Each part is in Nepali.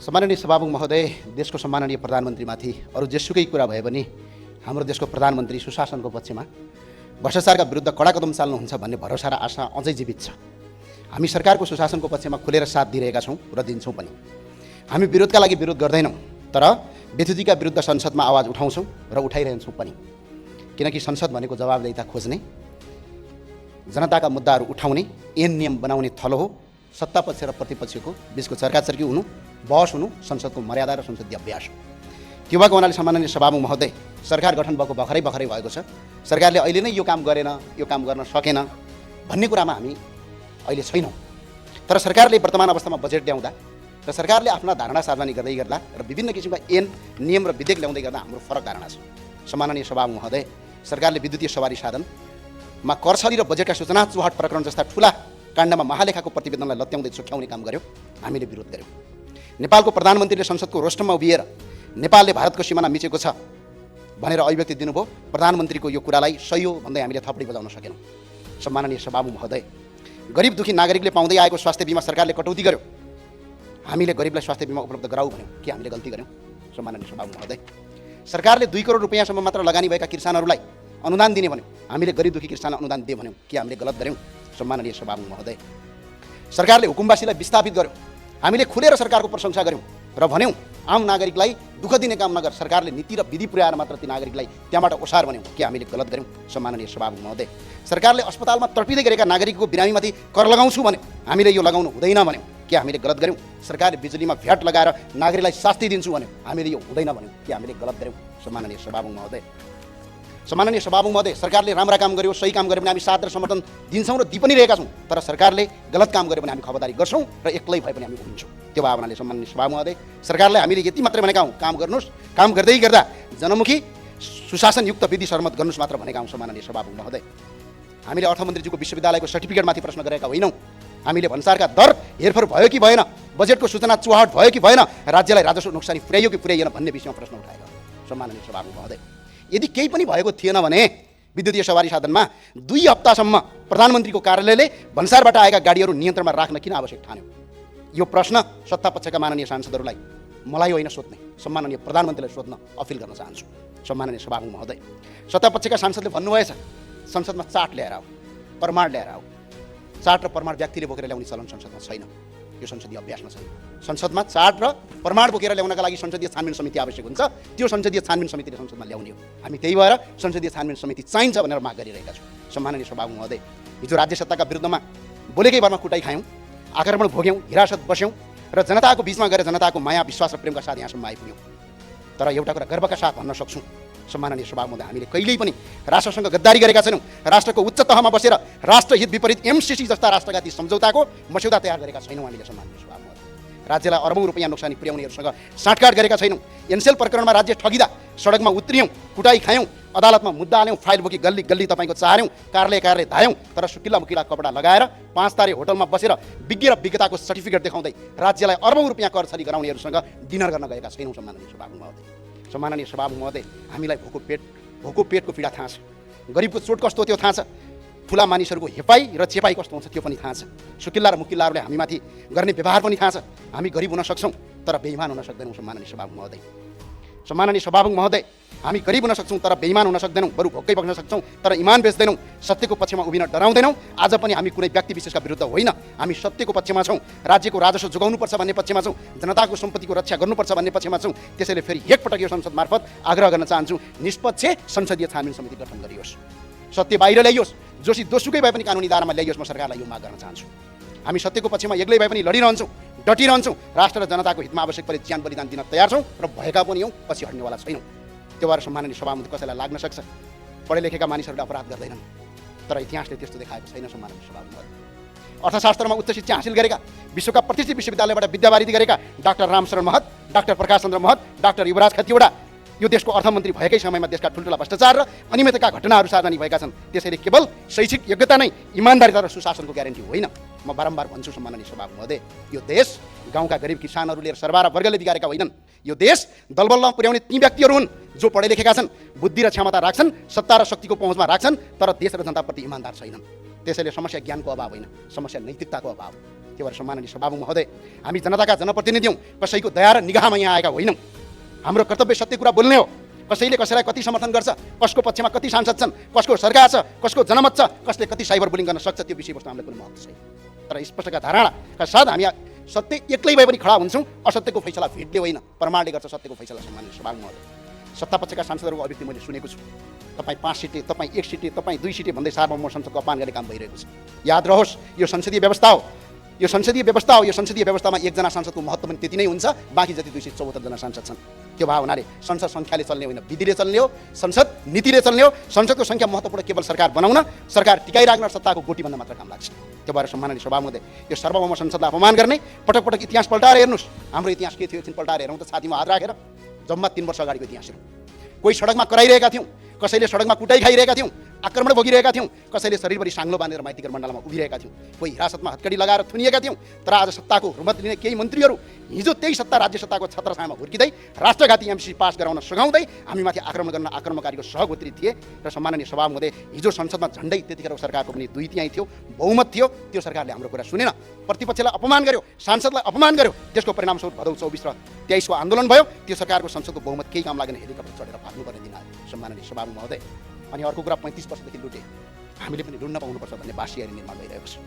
सम्माननीय सभामुख महोदय, देशको सम्माननीय प्रधानमन्त्रीमाथि अरू जेसुकै कुरा भए पनि हाम्रो देशको प्रधानमन्त्री सुशासनको पक्षमा भ्रष्टाचारका विरुद्ध कडा कदम चाल्नुहुन्छ भन्ने भरोसा र आशा अझै जीवित छ। हामी सरकारको सुशासनको पक्षमा खुलेर साथ दिइरहेका छौँ र दिन्छौँ पनि। हामी विरोधका लागि विरोध गर्दैनौँ, तर बेथुजीका विरुद्ध संसदमा आवाज उठाउँछौँ र उठाइरहन्छौँ पनि। किनकि संसद भनेको जवाबदेहिता खोज्ने, जनताका मुद्दाहरू उठाउने, ऐन नियम बनाउने थलो हो। सत्तापक्ष र प्रतिपक्षको बिचको चर्काचर्की हुनु, बहस हुनु संसदको मर्यादा र संसदीय अभ्यास हो। त्यो भएको हुनाले सम्माननीय सभामुख महोदय, सरकार गठन भएको भर्खरै भएको छ। सरकारले अहिले नै यो काम गरेन, यो काम गर्न सकेन भन्ने कुरामा हामी अहिले छैनौँ। तर सरकारले वर्तमान अवस्थामा बजेट ल्याउँदा र सरकारले आफ्ना धारणा सार्वजनिक गर्दै गर्दा र विभिन्न किसिमका ऐन नियम र विधेयक ल्याउँदै गर्दा हाम्रो फरक धारणा छ। सम्माननीय सभामुख महोदय, सरकारले विद्युतीय सवारी साधनमा करछली र बजेटका सूचना चुहाट प्रकरण जस्ता ठुला काण्डमा महालेखाको प्रतिवेदनलाई लत्याउँदै छुट्याउने काम गर्यो, हामीले विरोध गर्यौँ। नेपालको प्रधानमन्त्रीले संसदको रोस्टरमा उभिएर नेपालले भारतको सिमाना मिचेको छ भनेर अभिव्यक्ति दिनुभयो। प्रधानमन्त्रीको यो कुरालाई सही हो भन्दै हामीले थपडी बजाउन सकेनौँ। सम्माननीय सभामुख महोदय, गरिब दुखी नागरिकले पाउँदै आएको स्वास्थ्य बिमा सरकारले कटौती गर्यो। हामीले गरिबलाई स्वास्थ्य बिमा उपलब्ध गराऊ भन्यौँ, के हामीले गल्ती गर्यौँ? सम्माननीय सभामुख महोदय, सरकारले 2 करोड रुपियाँसम्म मात्र लगानी भएका किसानहरूलाई अनुदान दिने भन्यौँ, हामीले गरिब दुखी किसानलाई अनुदान दिए भन्यौँ, के हामीले गलत गर्यौँ? सम्माननीय सभामुख महोदय, सरकारले हुकुमवासीलाई विस्थापित गर्यो, हामीले खुलेर सरकारको प्रशंसा गर्यौँ र भन्यौँ आम नागरिकलाई दुःख दिने काम नगर, सरकारले नीति र विधि पुर्याएर मात्र ती नागरिकलाई त्यहाँबाट ओसार भन्यौँ, के हामीले गलत गर्यौँ? सम्माननीय सभामुख महोदय, सरकारले अस्पतालमा तडपिँदै गरेका नागरिकको बिरामीमाथि कर लगाउँछु भने हामीले यो लगाउनु हुँदैन भन्यौँ, के हामीले गलत गर्यौँ? सरकारले बिजुलीमा भ्याट लगाएर नागरिकलाई शास्ति दिन्छु भन्यौँ, हामीले यो हुँदैन भन्यौँ, के हामीले गलत गर्यौँ? सम्माननीय सभामुख महोदय, सम्माननीय सभामुख महोदय, सरकारले राम्रा काम गर्यो, सही काम गर्यो भने हामी साथ र समर्थन दिन्छौँ र दि पनि रहेका छौँ। तर सरकारले गलत काम गर्यो भने हामी खबरदारी गर्छौँ र एक्लै भए पनि हामी उठ्छौँ। त्यो भावनाले सम्माननीय सभामुख महोदय, सरकारले हामीले यति मात्रै भनेका हौँ, काम गर्नुहोस्, काम गर्दै गर्दा जनमुखी सुशासनयुक्त विधि सर्मत गर्नुहोस् मात्र भनेका हौँ। सम्माननीय सभामुख महोदय, हामीले अर्थमन्त्रीजीको विश्वविद्यालयको सर्टिफिकेटमाथि प्रश्न गरेका होइनौँ। हामीले भन्सारका दर हेरफेर भयो कि भएन, बजेटको सूचना चुहाट भयो कि भएन, राज्यलाई राजस्व नोक्सानी पुर्याइयो कि पुर्याइएन भन्ने विषयमा प्रश्न उठाएका हौँ। सम्माननीय सभामुख महोदय, यदि केही पनि भएको थिएन भने विद्युतीय सवारी साधनमा 2 हप्तासम्म प्रधानमन्त्रीको कार्यालयले भन्सारबाट आएका गाडीहरू नियन्त्रणमा राख्न किन आवश्यक ठान्यो? यो प्रश्न सत्तापक्षका माननीय सांसदहरूलाई, मलाई होइन सोध्ने, सम्माननीय प्रधानमन्त्रीलाई सोध्न अपिल गर्न चाहन्छु। सम्माननीय सभामुख महोदय, सत्तापक्षका सांसदले भन्नुभएछ संसदमा चार्ट ल्याएर आऊ, प्रमाण ल्याएर आऊ। चार्ट र प्रमाण व्यक्तिले बोकेर ल्याउने चलन संसदमा छैन, यो संसदीय अभ्यासमा छैन। संसदमा चार्ट र प्रमाण बोकेर ल्याउनका लागि संसदीय छानबिन समिति आवश्यक हुन्छ, त्यो संसदीय छानबिन समितिले संसदमा ल्याउने हो। हामी त्यही भएर संसदीय छानबिन समिति चाहिन्छ भनेर माग गरिरहेका छौँ। सम्माननीय सभामुख महोदय, हिजो राज्य सत्ताका विरुद्धमा बोलेकै भरमा कुटाइ खायौँ, आक्रमण भोग्यौँ, हिरासत बस्यौँ र जनताको बिचमा गएर जनताको माया विश्वास र प्रेमका साथ यहाँसम्म आइपुग्यौँ। तर एउटा कुरा गर्वका साथ भन्न सक्छौँ, सम्माननीय सभामुख महोदय, हामीले कहिल्यै पनि राष्ट्रसँग गद्दारी गरेका छैनौँ। राष्ट्रको उच्च तहमा बसेर राष्ट्रहित विपरीत MCC जस्ता राष्ट्रघाती सम्झौताको मस्यौदा तयार गरेका छैनौँ हामीले। सम्माननीय सभामुख महोदय, राज्यलाई अरबौँ रुपियाँ नोक्सानी पुर्याउनेहरूसँग साँठगाँठ गरेका छैनौँ। एनसेल प्रकरणमा राज्य ठगिँदा सडकमा उत्रियौँ, कुटाइ खायौँ, अदालतमा मुद्दा हाल्यौँ, फाइल बोकी गल्ली गल्ली तपाईँको चार्यौँ, कार्यालय धायौँ। तर सुकिल्ला मुकिला कपडा लगाएर 5 तारे होटलमा बसेर विज्ञ र विज्ञताको सर्टिफिकेट देखाउँदै राज्यलाई अरबौँ रुपियाँ कर छली गराउनेहरूसँग डिनर गर्न गएका छैनौँ। सम्माननीय सभामुख महोदय, सम्माननीय सभामुख महोदय, हामीलाई भोको पेटको पीडा थाहा छ, गरिबको चोट कस्तो त्यो थाहा छ, ठुला मानिसहरूको हेपाई र चेपाई कस्तो हुन्छ त्यो पनि थाहा छ, सुकिल्ला र मुकिल्लाहरूले हामीमाथि गर्ने व्यवहार पनि थाहा छ। हामी गरिब हुन सक्छौँ तर बेइमान हुन सक्दैनौँ। सम्माननीय सभामुख महोदय, सम्माननीय सभामुख महोदय, हामी गरिब हुन सक्छौँ तर बेइमान हुन सक्दैनौँ, बरु भोकै बग्न सक्छौँ तर इमान बेच्दैनौँ, सत्यको पक्षमा उभिन डराउँदैनौँ। आज पनि हामी कुनै व्यक्ति विशेषका विरुद्ध होइन, हामी सत्यको पक्षमा छौँ, राज्यको राजस्व जोगाउनुपर्छ भन्ने पक्षमा छौँ, जनताको सम्पत्तिको रक्षा गर्नुपर्छ भन्ने पक्षमा छौँ। त्यसैले फेरि एकपटक यो संसद मार्फत आग्रह गर्न चाहन्छु, निष्पक्ष संसदीय छानबिन समिति गठन गरियोस्, सत्य बाहिर ल्याइयोस्, जोसुकै भए पनि कानुनी दायरामा ल्याइयोस्। म सरकारलाई यो माग गर्न चाहन्छु। हामी सत्यको पक्षमा एक्लै भए पनि लडिरहन्छौँ, डटिरहन्छौँ, राष्ट्र र जनताको हितमा आवश्यक परे ज्यान बलिदान दिन तयार छौँ र भएका पनि हौँ, पछि हट्नेवाला छैनौँ। त्यो भएर सम्माननीय सभामुख कसैलाई लाग्न सक्छ, पढे लेखेका मानिसहरूले अपराध गर्दैनन्, तर इतिहासले त्यस्तो देखाएको छैन। सम्माननीय सभामुख, अर्थशास्त्रमा उच्च शिक्षा हासिल गरेका, विश्वका प्रतिष्ठित विश्वविद्यालयबाट विद्यावारिधि गरेका डाक्टर रामशरण महत, डाक्टर प्रकाश चन्द्र महत, डाक्टर युवराज खतिवडा यो देशको अर्थमन्त्री भएकै समयमा देशका ठुल्ठुला भ्रष्टाचार र अनियमितका घटनाहरू सार्वजनिक भएका छन्। त्यसैले केवल शैक्षिक योग्यता नै इमानदारिता र सुशासनको ग्यारेन्टी होइन। म बारम्बार भन्छु सम्माननीय सभामुख महोदय, यो देश गाउँका गरिब किसानहरूले सरबारा वर्गले बिगारेका होइनन्। यो देश दलबलमा पुर्याउने ती व्यक्तिहरू हुन् जो पढे लेखेका छन्, बुद्धि र क्षमता राख्छन्, सत्ता र शक्तिको पहुँचमा राख्छन्, तर देश र जनताप्रति इमानदार छैनन्। त्यसैले समस्या ज्ञानको अभाव होइन, समस्या नैतिकताको अभाव। त्यो भएर सम्माननीय सभामुख महोदय, हामी जनताका जनप्रतिनिधि हौँ, कसैको दया र निगाहमा यहाँ आएका होइनौँ। हाम्रो कर्तव्य सत्य कुरा बोल्ने हो। कसैले कसैलाई कति समर्थन गर्छ, कसको पक्षमा कति सांसद छन्, कसको सरकार छ, कसको जनमत छ, कसले कति साइबर बुलिङ गर्न सक्छ, त्यो विषयवस्तु हामीलाई कुनै महत्त्व छैन। तर स्पष्टका धारणाका साथ हामी सत्य एक्लै भए पनि खडा हुन्छौँ। असत्यको फैसला भेटले होइन, प्रमाणले गर्छ सत्यको फैसला। सम्माननीय सभामुख महोदय, सत्तापक्षका सांसदहरूको अभिव्यक्ति मैले सुनेको छु। तपाईँ 5 सिटे, तपाईँ 1 सिटे, तपाईँ 2 सिटे भन्दै सार्वभौम संसदको अपमान गर्ने काम भइरहेको छ। याद रहोस्, यो संसदीय व्यवस्था हो। यो संसदीय व्यवस्थामा एकजना सांसदको महत्त्व पनि त्यति नै हुन्छ। बाँकी जति 274 जना सांसद छन्, त्यो भए हुनाले संसद सङ्ख्याले चल्ने होइन, विधिले चल्ने हो, संसद नीतिले चल्ने हो। संसदको सङ्ख्या महत्त्वपूर्ण केवल सरकार बनाउन, सरकार टिकाइराख्न, सत्ताको गोटी बन्न मात्र काम लाग्छ। त्यो भएर सम्माननीय सभामुख, यो सार्वभौम संसदलाई अपमान गर्ने, पटक पटक इतिहास पल्टाएर हेर्नुहोस्। हाम्रो इतिहास के थियो एकछिन पल्टाएर हेरौँ त, छातीमा हात राखेर। जम्मा 3 वर्ष अगाडिको इतिहास हेरौँ। कोही सडकमा कराइरहेका थियौँ, कसैले सडकमा कुटाइ खाइरहेका थियौँ, आक्रमण भोगिरहेका थियौँ, कसैले शरीरभरि साङ्लो बाँधेर माइतीघर मण्डलमा उभिरहेका थियौँ, कोही हिरासतमा हत्कडी लगाएर थुनिएका थियौँ। तर आज सत्ताको हुर्मत लिने केही मन्त्रीहरू हिजो त्यही सत्ता राज्य सत्ताको छत्रछायामा हुर्किँदै राष्ट्रघाती एमसी पास गराउन सघाउँदै हामीमाथि आक्रमण गर्न आक्रमणकारीको सहगोत्री थिए। र सम्माननीय सभामुख, हिजो संसदमा झन्डै त्यतिखेर सरकारको पनि 2/3 थियो, बहुमत थियो। त्यो सरकारले हाम्रो कुरा सुनेन, प्रतिपक्षलाई अपमान गर्यो, सांसदलाई अपमान गर्यो। त्यसको परिणामस्वरूप भदौ 24 र 23 को आन्दोलन भयो। त्यो सरकारको संसदको बहुमत केही काम लागेन, हेलिकप्टर चढेर भाग्नुपर्ने दिन आयो। सम्माननीय सभामुख महोदय, अनि अर्को कुरा 35 वर्षदेखि लुटे, हामीले पनि लुट्न पाउनुपर्छ भन्ने बासियारी निर्माण भइरहेको छ।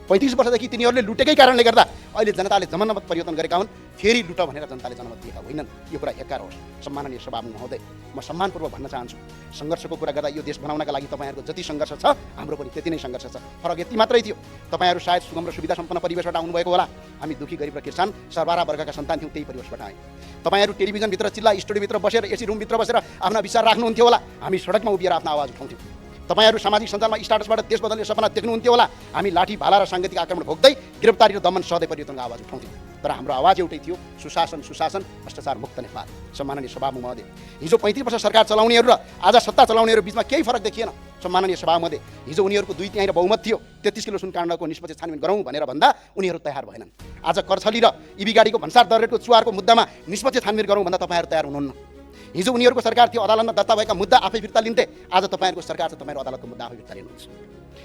35 वर्षदेखि तिनीहरूले लुटेकै कारणले गर्दा अहिले जनताले जनमत परिवर्तन गरेका हुन्। फेरि लुट भनेर जनताले जनमत दिएका होइनन्। यो कुरा एकार होस्। सम्माननीय सभामुख महोदय, म सम्मानपूर्वक भन्न चाहन्छु, सङ्घर्षको कुरा गर्दा यो देश बनाउनका लागि तपाईँहरूको जति सङ्घर्ष छ, हाम्रो पनि त्यति नै सङ्घर्ष छ। फरक यति मात्रै थियो, तपाईँहरू सायद सुगम र सुविधा सम्पन्न परिवेशबाट आउनुभएको होला। हामी दुखी गरिब र किसान सरबारा वर्गका सन्तान थियौँ, त्यही परिवेशबाट आयौँ। तपाईँहरू टेलिभिजनभित्र, चिल्ला स्टुडियोभित्र बसेर, एसी रुमभित्र बसेर आफ्ना विचार राख्नुहुन्थ्यो होला। हामी सडकमा उभिएर आफ्नो आवाज उठाउँथ्यौँ। तपाईँहरू सामाजिक सञ्जालमा स्टाटसबाट देश बदल्ने सपना देख्नुहुन्थ्यो होला। हामी लाठी भाला र साङ्गीतिक आक्रमण भोग्दै गिरफ्तारी र दमन सहदै परिवर्तनको आवाज उठाउँथ्यौँ। तर हाम्रो आवाज एउटै थियो, सुशासन, सुशासन, भ्रष्टाचार मुक्त नेपाल। सम्माननीय सभामुख महोदय, हिजो 35 वर्ष सरकार चलाउनेहरू र आज सत्ता चलाउनेहरू बिचमा केही फरक देखिएन। सम्माननीय सभामुख महोदय, हिजो उनीहरूको 2/3 र बहुमत थियो, 33 किलो सुनकाण्डको निष्पक्ष छानबिन गरौँ भनेर भन्दा उनीहरू तयार भएनन्। आज करछली र इबी गाडीको भन्सार दर रेटको चुहारको मुद्दामा निष्पक्ष छानबिन गरौँ भन्दा तपाईँहरू तयार हुनुहुन्न। हिजो उनीहरूको सरकार थियो, अदालतमा दर्ता भएका मुद्दा आफै फिर्ता लिन्थे। आज तपाईँहरूको सरकार छ, तपाईँहरू अदालतको मुद्दा आफै फिर्ता लिनुहुन्छ।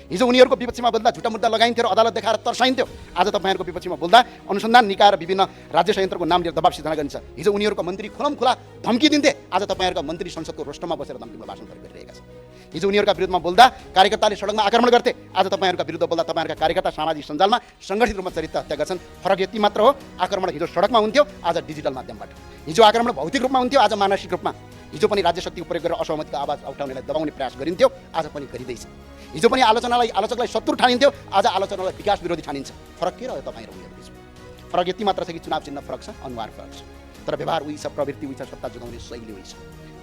हिजो उनीहरूको विपक्षमा बोल्दा झुटा मुद्दा लगाइन्थ्यो र अदालत देखाएर तर्साइन्थ्यो। आज तपाईँहरूको विपक्षमा बोल्दा अनुसन्धान निकाय र विभिन्न राज्य संयन्त्रको नाम लिएर दबाब सिर्जना गरिन्छ। हिजो उनीहरूको मन्त्री खुला धम्की दिन्थे, आज तपाईँहरूका मन्त्री संसदको रोस्टरमा बसेर धम्कीमा भाषण गरिरहेका छन्। हिजो उनीहरूका विरुद्धमा बोल्दा कार्यकर्ताले सडकमा आक्रमण गर्थे, आज तपाईँहरूका विरुद्ध बोल्दा तपाईँहरूका कार्यकर्ता सामाजिक सञ्जालमा सङ्गठित रूपमा चरित्र हत्या गर्छन्। फरक यति मात्र हो, आक्रमण हिजो सडकमा हुन्थ्यो, आज डिजिटल माध्यमबाट। हिजो आक्रमण भौतिक रूपमा हुन्थ्यो, आज मानसिक रूपमा। हिजो पनि राज्य शक्ति प्रयोग गरेर असहमतिको आवाज उठाउनेलाई दबाउने प्रयास गरिन्थ्यो, आज पनि गरिँदैछ। हिजो पनि आलोचकलाई शत्रु ठानिन्थ्यो, आज आलोचनालाई विकास विरोधी ठानिन्छ। फरक के रह्यो तपाईँ र उनीहरू बिचमा? फरक यति मात्र छ कि चुनाव चिन्ह फरक छ, अनुहार फरक छ। तर व्यवहार उही छ, प्रवृत्ति उही छ, सत्ता जोगाउने शैली उही छ।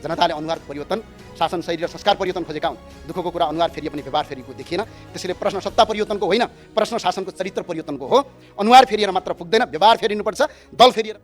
जनताले अनुहार परिवर्तन, शासन शैली र संस्कार परिवर्तन खोजेका हुन्। दुःखको कुरा अनुहार फेरि पनि व्यवहार फेरिको देखिएन। त्यसैले प्रश्न सत्ता परिवर्तनको होइन, प्रश्न शासनको चरित्र परिवर्तनको हो। अनुहार फेरिएर मात्र पुग्दैन, व्यवहार फेरिनुपर्छ, दल फेरिएर